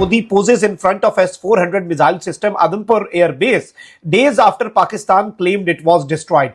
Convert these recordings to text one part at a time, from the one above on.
Modi poses in front of S-400 missile system Adampur Air Base days after Pakistan claimed it was destroyed.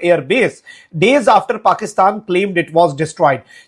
Air Base days after Pakistan claimed it was destroyed.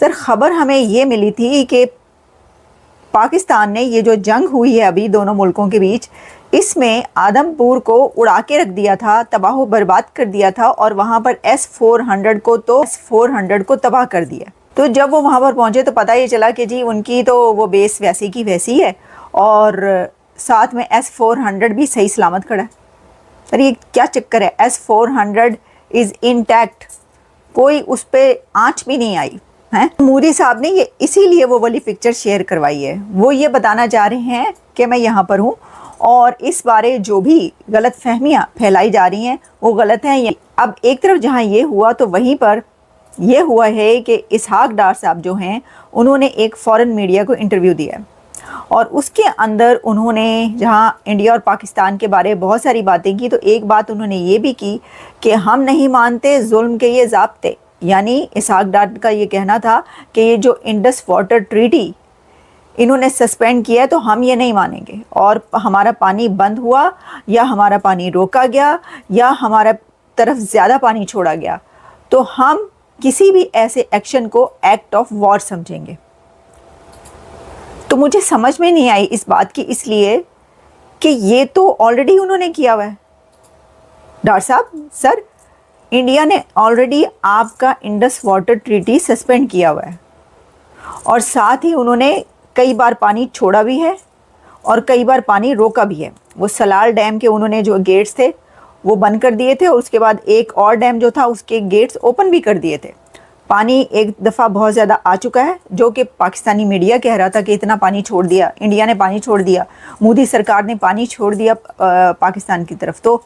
سر خبر ہمیں یہ ملی تھی کہ پاکستان نے یہ جو جنگ ہوئی ہے ابھی دونوں ملکوں کے بیچ، اس میں آدم پور کو اڑا کے رکھ دیا تھا، تباہ و برباد کر دیا تھا، اور وہاں پر S-400 کو تباہ کر دیا۔ تو جب وہ وہاں پر پہنچے تو پتہ یہ چلا کہ جی ان کی تو وہ بیس ویسی کی ویسی ہے، اور ساتھ میں S-400 بھی صحیح سلامت کھڑا ہے۔ سر یہ کیا چکر ہے؟ S-400 از انٹیکٹ، کوئی اس پہ آنچ بھی نہیں آئی ہے۔ مودی صاحب نے یہ اسی لیے وہ والی پکچر شیئر کروائی ہے، وہ یہ بتانا چاہ رہے ہیں کہ میں یہاں پر ہوں، اور اس بارے جو بھی غلط فہمیاں پھیلائی جا رہی ہیں وہ غلط ہیں۔ اب ایک طرف جہاں یہ ہوا تو وہیں پر یہ ہوا ہے کہ اسحاق ڈار صاحب جو ہیں انہوں نے ایک فورن میڈیا کو انٹرویو دیا ہے، اور اس کے اندر انہوں نے جہاں انڈیا اور پاکستان کے بارے بہت ساری باتیں کی، تو ایک بات انہوں نے یہ بھی کی کہ ہم نہیں مانتے ظلم کے یہ ضابطے، یعنی اسحاق ڈار کا یہ کہنا تھا کہ یہ جو انڈس واٹر ٹریٹی انہوں نے سسپینڈ کیا ہے تو ہم یہ نہیں مانیں گے، اور ہمارا پانی بند ہوا یا ہمارا پانی روکا گیا یا ہمارا طرف زیادہ پانی چھوڑا گیا تو ہم کسی بھی ایسے ایکشن کو ایکٹ آف وار سمجھیں گے۔ تو مجھے سمجھ میں نہیں آئی اس بات کی، اس لیے کہ یہ تو آلریڈی انہوں نے کیا ہوا ہے۔ ڈار صاحب سر، انڈیا نے آلریڈی آپ کا انڈس واٹر ٹریٹی سسپینڈ کیا ہوا ہے، اور ساتھ ہی انہوں نے کئی بار پانی چھوڑا بھی ہے اور کئی بار پانی روکا بھی ہے۔ وہ سلال ڈیم کے انہوں نے جو گیٹس تھے وہ بند کر دیے تھے، اور اس کے بعد ایک اور ڈیم جو تھا اس کے گیٹس اوپن بھی کر دیے تھے۔ پانی ایک دفعہ بہت زیادہ آ چکا ہے، جو کہ پاکستانی میڈیا کہہ رہا تھا کہ اتنا پانی چھوڑ دیا، انڈیا نے پانی چھوڑ دیا، مودی سرکار نے پانی چھوڑ دیا پاکستان کی طرف۔ تو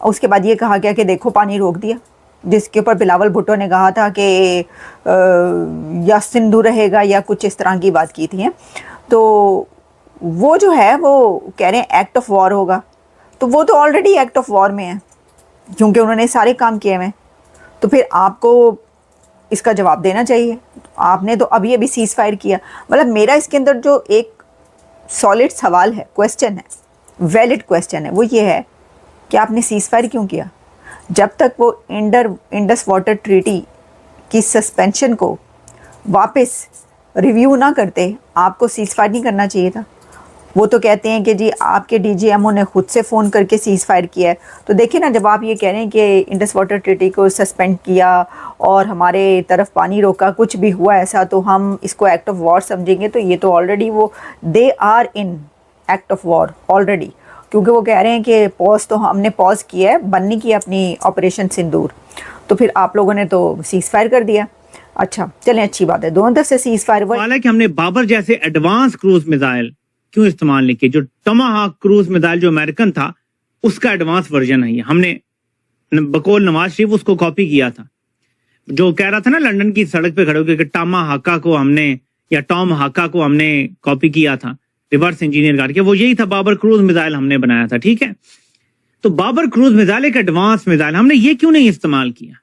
اس کے بعد یہ کہا گیا کہ دیکھو پانی روک دیا، جس کے اوپر بلاول بھٹو نے کہا تھا کہ یا سندھو رہے گا یا کچھ اس طرح کی بات کی تھی۔ تو وہ جو ہے وہ کہہ رہے ہیں ایکٹ آف وار ہوگا، تو وہ تو آلریڈی ایکٹ آف وار میں ہے کیونکہ انہوں نے سارے کام کیے ہوئے ہیں۔ تو پھر آپ کو اس کا جواب دینا چاہیے۔ آپ نے تو ابھی ابھی سیز فائر کیا، مطلب میرا اس کے اندر جو ایک سالڈ سوال ہے، کویسچن ہے، ویلڈ کویسچن ہے، وہ یہ ہے کہ آپ نے سیز فائر کیوں کیا؟ جب تک وہ انڈس واٹر ٹریٹی کی سسپینشن کو واپس ریویو نہ کرتے آپ کو سیز فائر نہیں کرنا چاہیے تھا۔ وہ تو کہتے ہیں کہ جی آپ کے ڈی جی ایم او نے خود سے فون کر کے سیز فائر کیا ہے۔ تو دیکھیں نا، جب آپ یہ کہہ رہے ہیں کہ انڈس واٹر ٹریٹی کو سسپینڈ کیا اور ہمارے طرف پانی روکا، کچھ بھی ہوا ایسا تو ہم اس کو ایکٹ آف وار سمجھیں گے، تو یہ تو آلریڈی وہ they are in act of war already, کیونکہ وہ کہہ رہے ہیں کہ پوز تو ہم نے پوز کیا ہے، بند نہیں کیا اپنی آپریشن سندور، تو پھر آپ لوگوں نے تو سیز فائر کر دیا۔ اچھا چلیں، اچھی بات ہے، دونوں طرف سے سیز فائر ہوا۔ حالانکہ ہم نے بابر جیسے ایڈوانس کروز میزائل کیوں استعمال نہیں کیے؟ جو ٹماہاک کروز میزائل جو امریکن تھا اس کا ایڈوانس ورژن ہے یہ، ہم نے بقول نواز شریف اس کو کاپی کیا تھا، جو کہہ رہا تھا نا لندن کی سڑک پہ کھڑے ہو کے کہ ٹاماہاکا کو ہم نے یا ٹام ہاکا کو ہم نے کاپی کیا تھا ریورس انجینئر کر کے، وہ یہی تھا بابر کروز میزائل ہم نے بنایا تھا، ٹھیک ہے؟ تو بابر کروز میزائل ایک ایڈوانس میزائل، ہم نے یہ کیوں نہیں استعمال کیا؟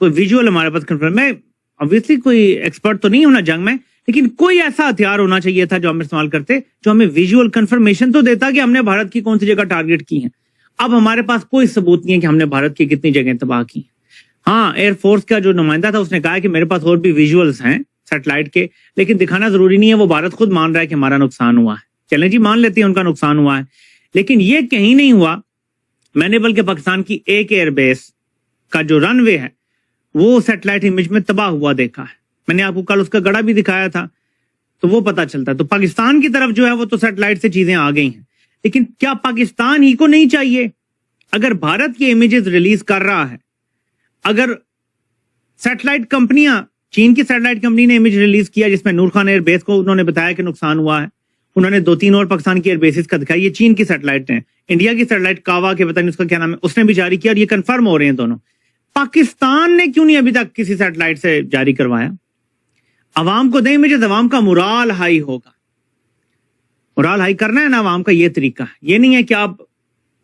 کوئی ویژول ہمارے پاس کنفرم، میں obviously کوئی ایکسپرٹ تو نہیں ہونا جنگ میں، لیکن کوئی ایسا ہتھیار ہونا چاہیے تھا جو ہم استعمال کرتے جو ہمیں ویژول کنفرمیشن تو دیتا کہ ہم نے بھارت کی کون سی جگہ ٹارگٹ کی ہیں۔ اب ہمارے پاس کوئی ثبوت نہیں ہے کہ ہم نے بھارت کی کتنی جگہیں تباہ کی ہیں۔ ہاں، ایئر فورس کا جو نمائندہ تھا اس نے کہا کہ میرے پاس اور بھی ویژولز ہیں سیٹلائٹ کے، لیکن دکھانا ضروری نہیں ہے، وہ بھارت خود مان رہا ہے کہ ہمارا نقصان ہوا ہے۔ چلیں جی، مان لیتے ہیں ان کا نقصان ہوا ہے، لیکن یہ کہیں نہیں ہوا میں نے، بلکہ پاکستان کی ایک ایئر بیس کا جو رن وے ہے وہ سیٹلائٹ امیج میں تباہ ہوا دیکھا ہے۔ میں نے آپ کو کل اس کا گڑا بھی دکھایا تھا، تو وہ پتہ چلتا ہے۔ تو پاکستان کی طرف جو ہے وہ تو سیٹلائٹ سے چیزیں آ گئی ہیں، لیکن کیا پاکستان ہی کو نہیں چاہیے؟ اگر بھارت کی امیجز ریلیز کر رہا ہے، اگر سیٹلائٹ کمپنیاں، چین کی سیٹلائٹ کمپنی نے امیج ریلیز کیا جس میں نور خان ایئر بیس کو انہوں نے بتایا کہ نقصان ہوا ہے، انہوں نے 2-3 اور پاکستان کی ایئر بیسز کا دکھایا، یہ چین کی سیٹلائٹ ہیں، انڈیا کی سیٹلائٹ کاوا کے پتہ نہیں اس کا کیا نام ہے، اس نے بھی جاری کیا، اور یہ کنفرم ہو رہے ہیں دونوں۔ پاکستان نے کیوں نہیں ابھی تک کسی سیٹلائٹ سے جاری کروایا؟ عوام کو دیں امیجز، عوام کا morale ہائی ہوگا۔ morale ہائی کرنا ہے نا عوام کا، یہ طریقہ ہے، یہ نہیں ہے کہ آپ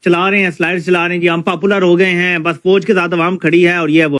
چلا رہے ہیں سلائڈ چلا رہے ہیں جی ہم پاپولر ہو گئے ہیں، بس فوج کے ساتھ عوام کھڑی ہے اور یہ وہ۔